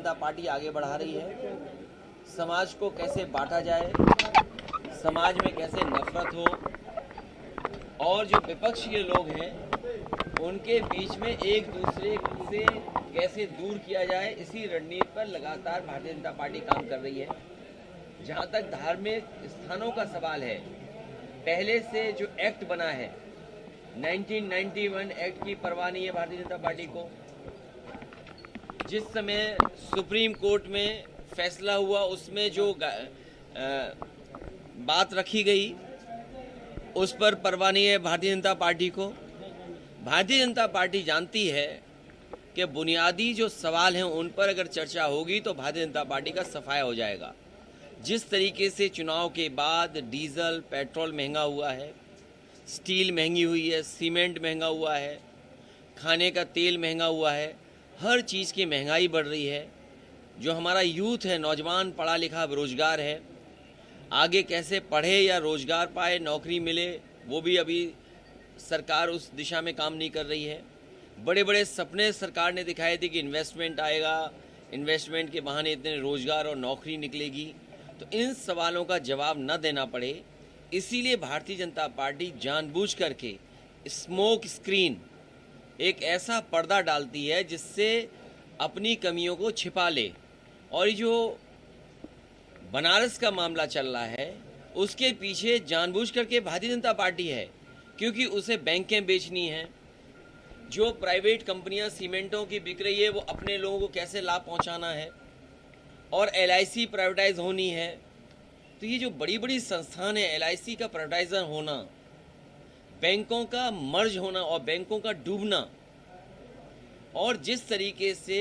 जनता party आगे बढ़ा रही है। समाज को कैसे बांटा जाए, समाज में कैसे नफरत हो और जो विपक्ष के लोग हैं उनके बीच में एक दूसरे से कैसे दूर किया जाए, इसी रणनीति पर लगातार भारतीय जनता पार्टी काम कर रही है। जहां तक धार्मिक स्थानों का सवाल है, पहले से जो एक्ट बना है 1991 एक्ट की परवाह नहीं है भारतीय जनता पार्टी को। जिस समय सुप्रीम कोर्ट में फैसला हुआ उसमें जो बात रखी गई उस पर परवाह नहीं है भारतीय जनता पार्टी को। भारतीय जनता पार्टी जानती है कि बुनियादी जो सवाल हैं उन पर अगर चर्चा होगी तो भारतीय जनता पार्टी का सफाया हो जाएगा। जिस तरीके से चुनाव के बाद डीजल पेट्रोल महंगा हुआ है, स्टील महंगी हुई है, सीमेंट महंगा हुआ है, खाने का तेल महंगा हुआ है, हर चीज़ की महंगाई बढ़ रही है। जो हमारा यूथ है, नौजवान पढ़ा लिखा बेरोजगार है, आगे कैसे पढ़े या रोजगार पाए, नौकरी मिले, वो भी अभी सरकार उस दिशा में काम नहीं कर रही है। बड़े बड़े सपने सरकार ने दिखाए थे कि इन्वेस्टमेंट आएगा, इन्वेस्टमेंट के बहाने इतने रोजगार और नौकरी निकलेगी। तो इन सवालों का जवाब न देना पड़े, इसीलिए भारतीय जनता पार्टी जानबूझ करके स्मोक स्क्रीन, एक ऐसा पर्दा डालती है जिससे अपनी कमियों को छिपा ले। और जो बनारस का मामला चल रहा है उसके पीछे जानबूझ करके भारतीय जनता पार्टी है, क्योंकि उसे बैंकें बेचनी हैं। जो प्राइवेट कंपनियां सीमेंटों की बिक रही है वो अपने लोगों को कैसे लाभ पहुंचाना है, और LIC प्राइवेटाइज होनी है। तो ये जो बड़ी बड़ी संस्थान है, LIC का प्राइवेटाइजर होना, बैंकों का मर्ज होना और बैंकों का डूबना, और जिस तरीके से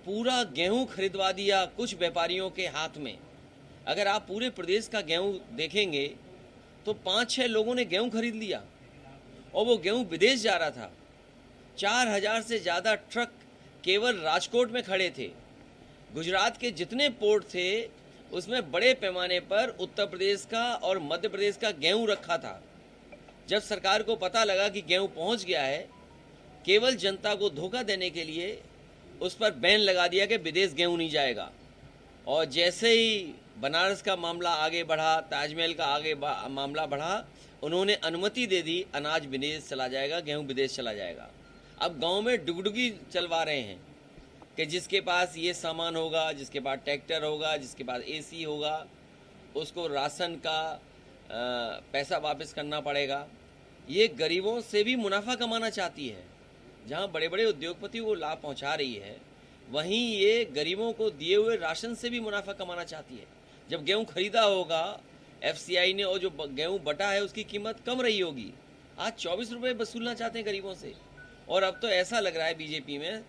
पूरा गेहूं खरीदवा दिया कुछ व्यापारियों के हाथ में। अगर आप पूरे प्रदेश का गेहूं देखेंगे तो 5-6 लोगों ने गेहूं खरीद लिया और वो गेहूं विदेश जा रहा था। 4000 से ज़्यादा ट्रक केवल राजकोट में खड़े थे। गुजरात के जितने पोर्ट थे उसमें बड़े पैमाने पर उत्तर प्रदेश का और मध्य प्रदेश का गेहूं रखा था। जब सरकार को पता लगा कि गेहूं पहुंच गया है, केवल जनता को धोखा देने के लिए उस पर बैन लगा दिया कि विदेश गेहूं नहीं जाएगा। और जैसे ही बनारस का मामला आगे बढ़ा, ताजमहल का आगे मामला बढ़ा, उन्होंने अनुमति दे दी, अनाज विदेश चला जाएगा, गेहूं विदेश चला जाएगा। अब गांव में डुगडुगी चलवा रहे हैं कि जिसके पास ये सामान होगा, जिसके पास ट्रैक्टर होगा, जिसके पास AC होगा, उसको राशन का पैसा वापस करना पड़ेगा। ये गरीबों से भी मुनाफा कमाना चाहती है। जहां बड़े बड़े उद्योगपतियों को लाभ पहुंचा रही है, वहीं ये गरीबों को दिए हुए राशन से भी मुनाफा कमाना चाहती है। जब गेहूं खरीदा होगा FCI ने और जो गेहूं बटा है उसकी कीमत कम रही होगी, आज 24 रुपये वसूलना चाहते हैं गरीबों से। और अब तो ऐसा लग रहा है बीजेपी में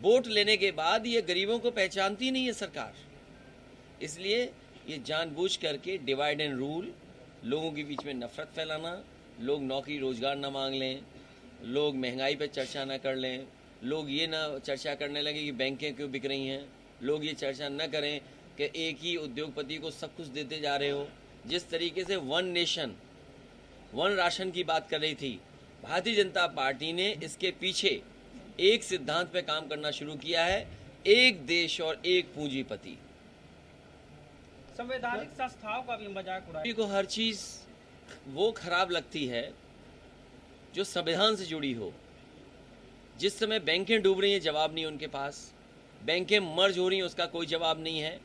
वोट लेने के बाद ये गरीबों को पहचानती नहीं है सरकार। इसलिए ये जानबूझ करके डिवाइड एंड रूल, लोगों के बीच में नफरत फैलाना, लोग नौकरी रोजगार ना मांग लें, लोग महंगाई पर चर्चा ना कर लें, लोग ये ना चर्चा करने लगे कि बैंकें क्यों बिक रही हैं, लोग ये चर्चा न करें कि एक ही उद्योगपति को सब कुछ देते जा रहे हो। जिस तरीके से वन नेशन वन राशन की बात कर रही थी, भारतीय जनता पार्टी ने इसके पीछे एक सिद्धांत पे काम करना शुरू किया है, एक देश और एक पूंजीपति। संवैधानिक संस्थाओं का भी मजाक उड़ाया। को हर चीज वो खराब लगती है जो संविधान से जुड़ी हो। जिस समय बैंकें डूब रही हैं, जवाब नहीं उनके पास। बैंकें मर्ज हो रही हैं, उसका कोई जवाब नहीं है।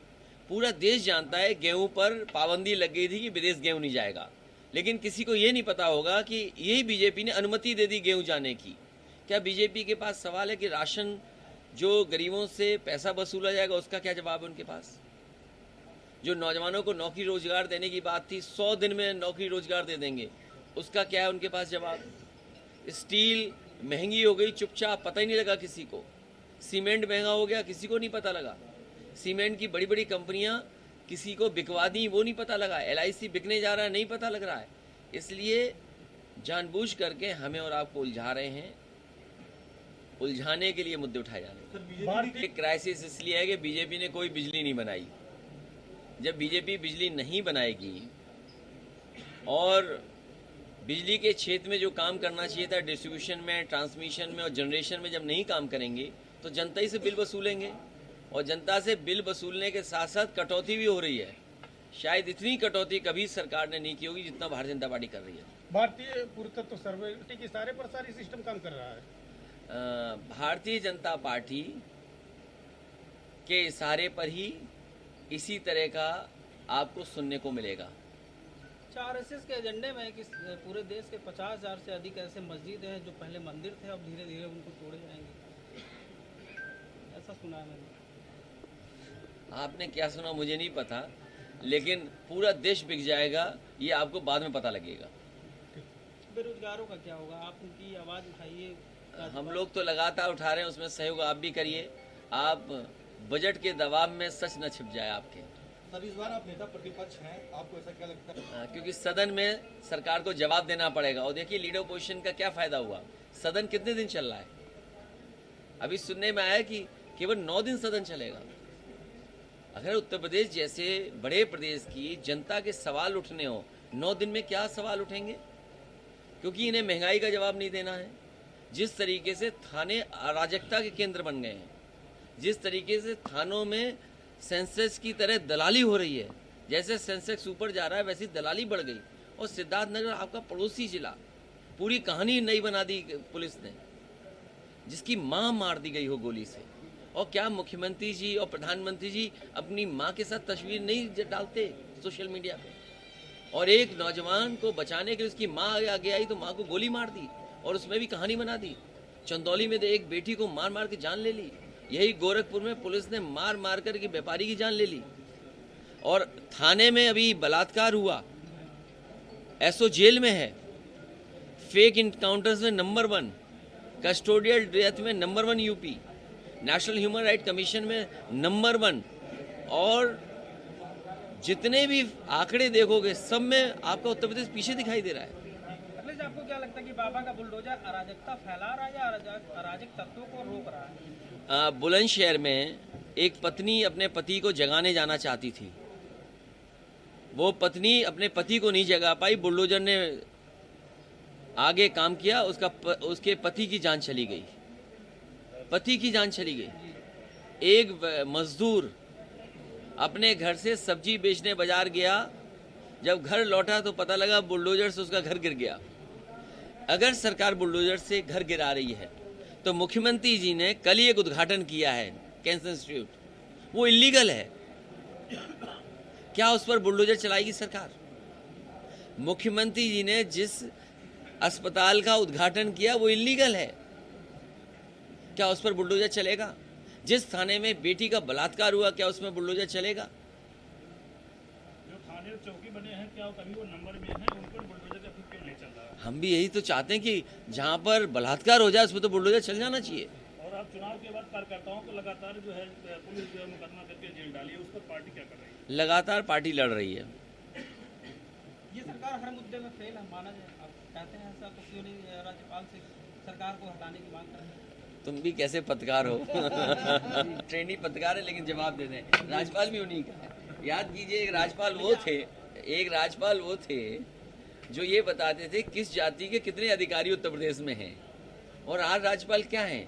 पूरा देश जानता है गेहूं पर पाबंदी लग गई थी कि विदेश गेहूं नहीं जाएगा, लेकिन किसी को ये नहीं पता होगा कि यही बीजेपी ने अनुमति दे दी गेहूं जाने की। क्या बीजेपी के पास सवाल है कि राशन जो गरीबों से पैसा वसूला जाएगा उसका क्या जवाब है उनके पास? जो नौजवानों को नौकरी रोजगार देने की बात थी, 100 दिन में नौकरी रोजगार दे देंगे, उसका क्या है उनके पास जवाब? स्टील महंगी हो गई, चुपचाप, पता ही नहीं लगा किसी को। सीमेंट महंगा हो गया, किसी को नहीं पता लगा। सीमेंट की बड़ी बड़ी कंपनियां किसी को बिकवा दी, वो नहीं पता लगा। LIC बिकने जा रहा है, नहीं पता लग रहा है। इसलिए जानबूझ करके हमें और आपको उलझा रहे हैं, उलझाने के लिए मुद्दे उठाए जा रहे हैं। क्राइसिस इसलिए है कि बीजेपी ने कोई बिजली नहीं बनाई। जब बीजेपी बिजली नहीं बनाएगी और बिजली के क्षेत्र में जो काम करना चाहिए था, डिस्ट्रीब्यूशन में, ट्रांसमिशन में और जनरेशन में, जब नहीं काम करेंगे तो जनता ही से बिल वसूलेंगे और जनता से बिल वसूलने के साथ साथ कटौती भी हो रही है। शायद इतनी कटौती कभी सरकार ने नहीं की होगी जितना भारतीय जनता पार्टी कर रही है। भारतीय पुरातत्व सर्वे के इशारे पर सारी सिस्टम काम कर रहा है। भारतीय जनता पार्टी के इशारे पर ही इसी तरह का आपको सुनने को मिलेगा। आरएसएस के एजेंडे में कि पूरे देश के 50,000 से अधिक ऐसे मस्जिद हैं जो पहले मंदिर थे, अब धीरे धीरे उनको तोड़े जाएंगे, ऐसा सुना है मैंने। आपने क्या सुना मुझे नहीं पता, लेकिन पूरा देश बिक जाएगा ये आपको बाद में पता लगेगा। बेरोजगारों का क्या होगा? आप उनकी आवाज उठाइए। हम लोग तो लगातार उठा रहे हैं, उसमें सहयोग आप भी करिए। आप बजट के दबाव में सच न छिप जाए आपके। सर, इस बार आप नेता प्रतिपक्ष हैं, आपको ऐसा क्या लगता है? क्योंकि सदन में सरकार को जवाब देना पड़ेगा। और देखिए लीडर ऑपोजिशन का क्या फायदा हुआ, सदन कितने दिन चल रहा है? अभी सुनने में आया कि केवल 9 दिन सदन चलेगा। अगर उत्तर प्रदेश जैसे बड़े प्रदेश की जनता के सवाल उठने हो, 9 दिन में क्या सवाल उठेंगे? क्योंकि इन्हें महंगाई का जवाब नहीं देना है। जिस तरीके से थाने अराजकता के केंद्र बन गए हैं, जिस तरीके से थानों में सेंसेक्स की तरह दलाली हो रही है, जैसे सेंसेक्स ऊपर जा रहा है वैसी दलाली बढ़ गई। और सिद्धार्थनगर आपका पड़ोसी जिला, पूरी कहानी नई बना दी पुलिस ने, जिसकी मां मार दी गई हो गोली से। और क्या मुख्यमंत्री जी और प्रधानमंत्री जी अपनी मां के साथ तस्वीर नहीं डालते सोशल मीडिया पे? और एक नौजवान को बचाने के लिए उसकी मां आगे आई तो मां को गोली मार दी और उसमें भी कहानी बना दी। चंदौली में एक बेटी को मार मार के जान ले ली। यही गोरखपुर में पुलिस ने मार मार कर के व्यापारी की जान ले ली। और थाने में अभी बलात्कार हुआ, एसओ जेल में है, फेक इनकाउंटर्स में नंबर 1, कस्टोडियल डेथ में number 1 UP, national human right commission में नंबर 1। और जितने भी आंकड़े देखोगे सब में आपका उत्तर प्रदेश पीछे दिखाई दे रहा है। अखिलेश, आपको क्या लगता है कि बाबा का बुलडोजर अराजकता फैला रहा है या अराजक तत्वों को रोक रहा है? बुलंदशहर में एक पत्नी अपने पति को जगाने जाना चाहती थी। वो पत्नी अपने पति को नहीं जगा पाई, बुलडोजर ने आगे काम किया, उसके पति की जान चली गई। पति की जान चली गई। एक मजदूर अपने घर से सब्जी बेचने बाजार गया, जब घर लौटा तो पता लगा बुलडोजर से उसका घर गिर गया। अगर सरकार बुलडोजर से घर गिरा रही है तो मुख्यमंत्री जी ने कल ही एक उद्घाटन किया है कैंसर इंस्टीट्यूट, वो इलीगल है। क्या उस पर बुलडोजर चलाएगी सरकार? मुख्यमंत्री जी ने जिस अस्पताल का उद्घाटन किया वो इलीगल है, क्या उस पर बुलडोजर चलेगा? जिस थाने में बेटी का बलात्कार हुआ, क्या उसमें बुलडोजर चलेगा? जो थाने और चौकी बने हैं, क्या कभी वो नंबर में हैं, उन पर बुलडोजर का फिर क्यों नहीं चल रहा है? हम भी यही तो चाहते हैं कि जहां पर बलात्कार हो जाए उस पर तो बुलडोजर चल जाना चाहिए। और आप चुनाव के बाद कार्यकर्ताओं को लगातार जो है पुलिस जो है मुकदमा करके जेल डाली है, उस पर पार्टी क्या कर रही है? लगातार पार्टी लड़ रही है। ये सरकार हर मुद्दे में फेल है, माना जाए। आप कहते हैं ऐसा, तो क्यों नहीं राज्यपाल से सरकार को हटाने की मांग कर रहे हैं? तुम भी कैसे पत्रकार हो? ट्रेनी पत्रकार है लेकिन जवाब दे दें। राज्यपाल भी उन्हीं का है। याद कीजिए, एक राज्यपाल वो थे जो ये बताते थे किस जाति के कितने अधिकारी उत्तर प्रदेश में हैं। और आज राज्यपाल क्या हैं?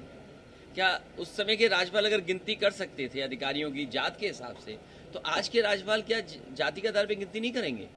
क्या उस समय के राज्यपाल अगर गिनती कर सकते थे अधिकारियों की जात के हिसाब से, तो आज के राज्यपाल क्या जाति के आधार पर गिनती नहीं करेंगे?